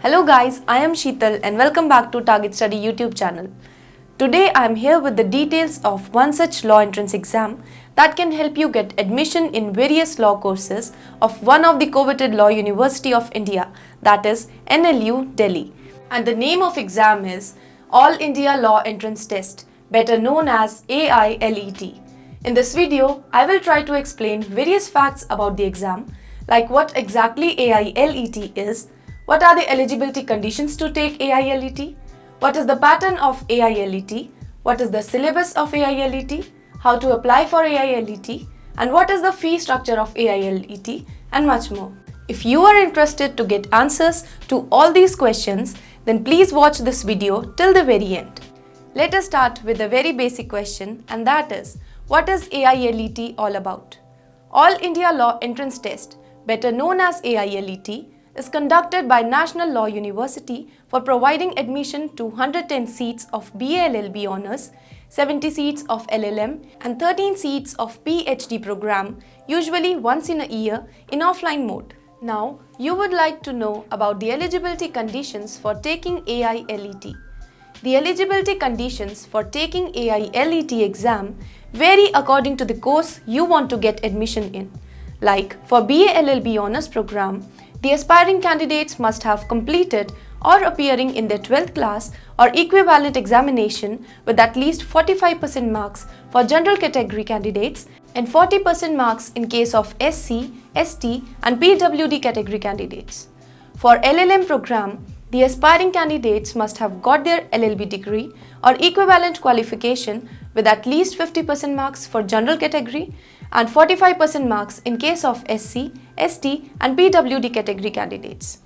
Hello guys, I am Sheetal and welcome back to Target Study YouTube channel. Today I am here with the details of one such law entrance exam that can help you get admission in various law courses of one of the coveted Law University of India, that is NLU Delhi. And the name of exam is All India Law Entrance Test, better known as AILET. In this video, I will try to explain various facts about the exam, like what exactly AILET is, what are the eligibility conditions to take AILET, what is the pattern of AILET, what is the syllabus of AILET, how to apply for AILET, and what is the fee structure of AILET, and much more. If you are interested to get answers to all these questions, then please watch this video till the very end. Let us start with a very basic question, and that is, what is AILET all about? All India Law Entrance Test, better known as AILET, is conducted by National Law University for providing admission to 110 seats of BA LLB Honours, 70 seats of LLM and 13 seats of PhD program, usually once in a year in offline mode. Now, you would like to know about the eligibility conditions for taking AILET. The eligibility conditions for taking AILET exam vary according to the course you want to get admission in. Like for BA LLB Honours program, the aspiring candidates must have completed or appearing in their 12th class or equivalent examination with at least 45% marks for general category candidates and 40% marks in case of SC, ST and PWD category candidates. For LLM program, the aspiring candidates must have got their LLB degree or equivalent qualification with at least 50% marks for general category and 45% marks in case of SC, ST and PWD category candidates.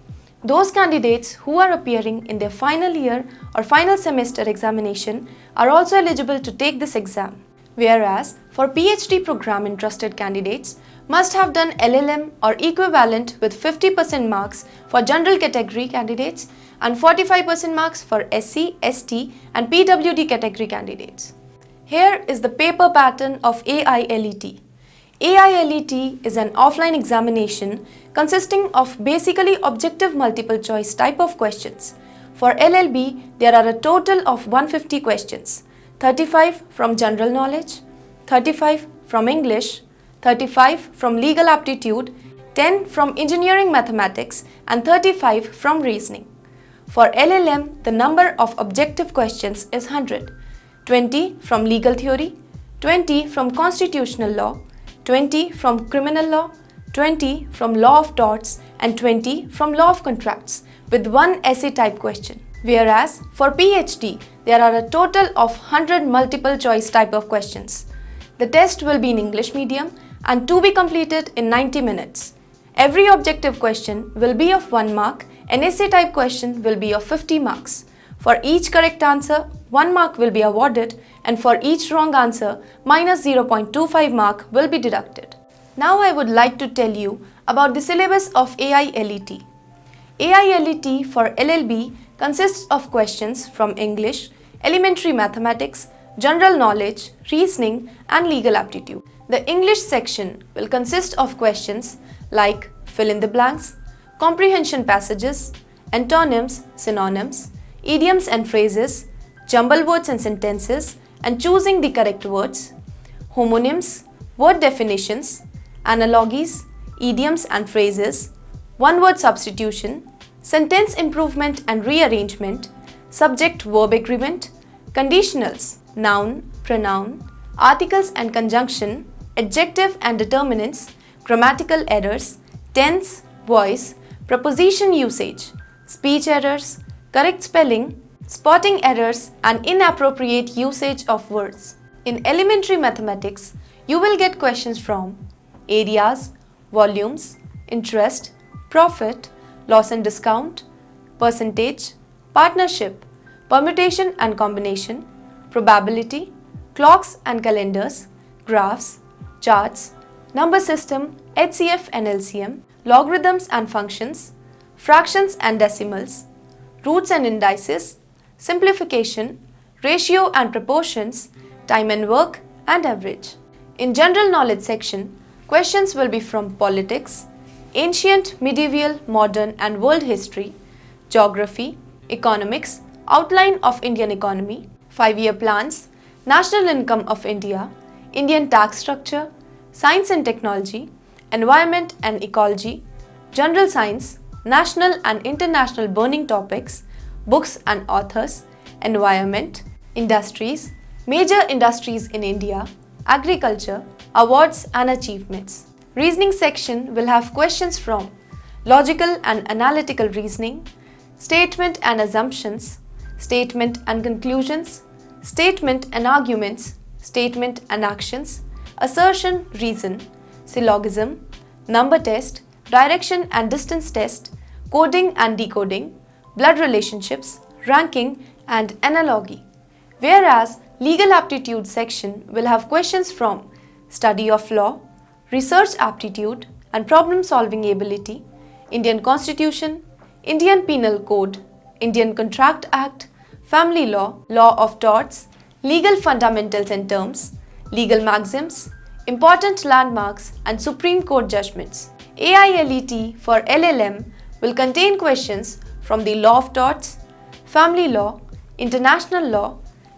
Those candidates who are appearing in their final year or final semester examination are also eligible to take this exam. Whereas for PhD program interested candidates must have done LLM or equivalent with 50% marks for general category candidates and 45% marks for SC, ST and PWD category candidates. Here is the paper pattern of AILET. AILET is an offline examination consisting of basically objective multiple choice type of questions. For LLB, there are a total of 150 questions, 35 from general knowledge, 35 from English, 35 from legal aptitude, 10 from engineering mathematics and 35 from reasoning. For LLM, the number of objective questions is 100, 20 from legal theory, 20 from constitutional law, 20 from criminal law, 20 from law of torts and 20 from law of contracts with one essay type question. Whereas for PhD, there are a total of 100 multiple choice type of questions. The test will be in English medium and to be completed in 90 minutes. Every objective question will be of 1 mark, an essay type question will be of 50 marks. For each correct answer, 1 mark will be awarded and for each wrong answer, minus 0.25 mark will be deducted. Now I would like to tell you about the syllabus of AILET. AILET for LLB consists of questions from English, elementary mathematics, general knowledge, reasoning and legal aptitude. The English section will consist of questions like fill in the blanks, comprehension passages, antonyms, synonyms, idioms and phrases, jumble words and sentences, and choosing the correct words, homonyms, word definitions, analogies, idioms and phrases, one-word substitution, sentence improvement and rearrangement, subject-verb agreement, conditionals, noun, pronoun, articles and conjunction, adjective and determinants, grammatical errors, tense, voice, preposition usage, speech errors, correct spelling, spotting errors and inappropriate usage of words. In elementary mathematics, you will get questions from areas, volumes, interest, profit, loss and discount, percentage, partnership, permutation and combination, probability, clocks and calendars, graphs, charts, number system, HCF and LCM, logarithms and functions, fractions and decimals, roots and indices, simplification, ratio and proportions, time and work and average. In general knowledge section, questions will be from politics, ancient, medieval, modern and world history, geography, economics, outline of Indian economy, 5-year plans, national income of India, Indian tax structure, science and technology, environment and ecology, general science, national and international burning topics, books and authors, environment, industries, major industries in India, agriculture, awards and achievements. Reasoning section will have questions from logical and analytical reasoning, statement and assumptions, statement and conclusions, statement and arguments, statement and actions, assertion, reason, syllogism, number test, direction and distance test, coding and decoding, blood relationships, ranking and analogy. Whereas legal aptitude section will have questions from study of law, research aptitude and problem solving ability, Indian Constitution, Indian Penal Code, Indian Contract Act, family law, law of torts, legal fundamentals and terms, legal maxims, important landmarks and Supreme Court judgments. AILET for LLM will contain questions from the law of torts, family law, international law,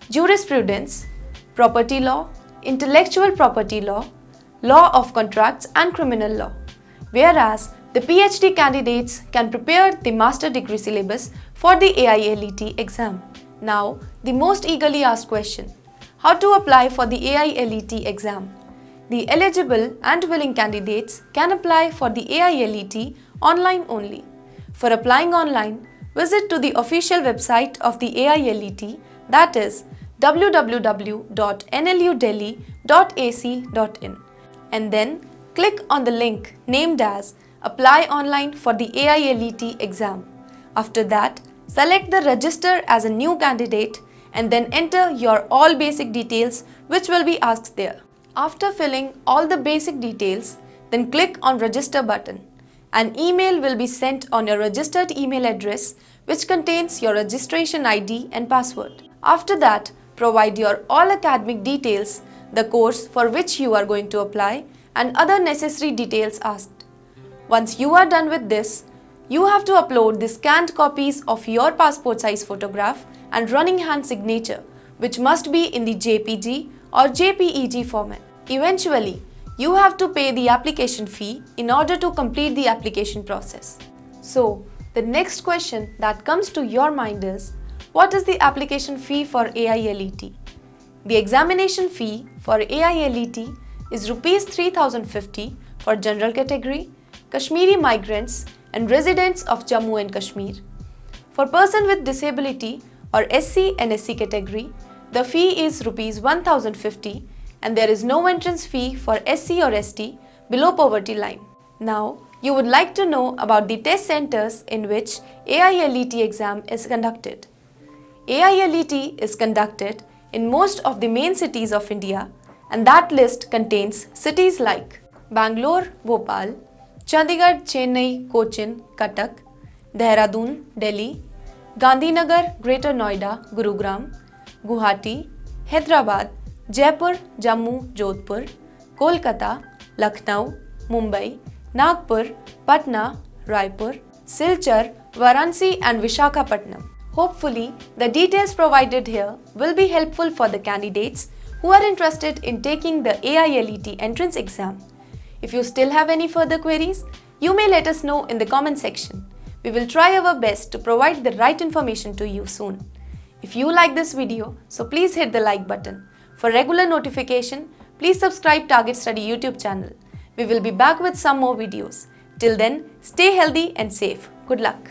jurisprudence, property law, intellectual property law, law of contracts and criminal law. Whereas the PhD candidates can prepare the master degree syllabus for the AILET exam. Now, the most eagerly asked question: how to apply for the AILET exam? The eligible and willing candidates can apply for the AILET online only. For applying online, visit to the official website of the AILET, that is www.nludelhi.ac.in, and then click on the link named as Apply Online for the AILET exam. After that, select the Register as a new candidate and then enter your all basic details which will be asked there. After filling all the basic details, then click on Register button. An email will be sent on your registered email address which contains your registration ID and password. After that, provide your all academic details, the course for which you are going to apply, and other necessary details asked. Once you are done with this, you have to upload the scanned copies of your passport size photograph and running hand signature, which must be in the JPG or JPEG format. Eventually, you have to pay the application fee in order to complete the application process. So, the next question that comes to your mind is, what is the application fee for AILET? The examination fee for AILET is Rs 3050 for general category, Kashmiri migrants and residents of Jammu and Kashmir. For person with disability or SC and SC category, the fee is Rs 1050 and there is no entrance fee for SC or ST below poverty line. Now, you would like to know about the test centers in which AILET exam is conducted. AILET is conducted in most of the main cities of India, and that list contains cities like Bangalore, Bhopal, Chandigarh, Chennai, Cochin, Cuttack, Dehradun, Delhi, Gandhinagar, Greater Noida, Gurugram, Guwahati, Hyderabad, Jaipur, Jammu, Jodhpur, Kolkata, Lucknow, Mumbai, Nagpur, Patna, Raipur, Silchar, Varanasi and Vishakhapatnam. Hopefully, the details provided here will be helpful for the candidates who are interested in taking the AILET entrance exam. If you still have any further queries, you may let us know in the comment section. We will try our best to provide the right information to you soon. If you like this video, so please hit the like button. For regular notification, please subscribe Target Study YouTube channel. We will be back with some more videos. Till then, stay healthy and safe. Good luck.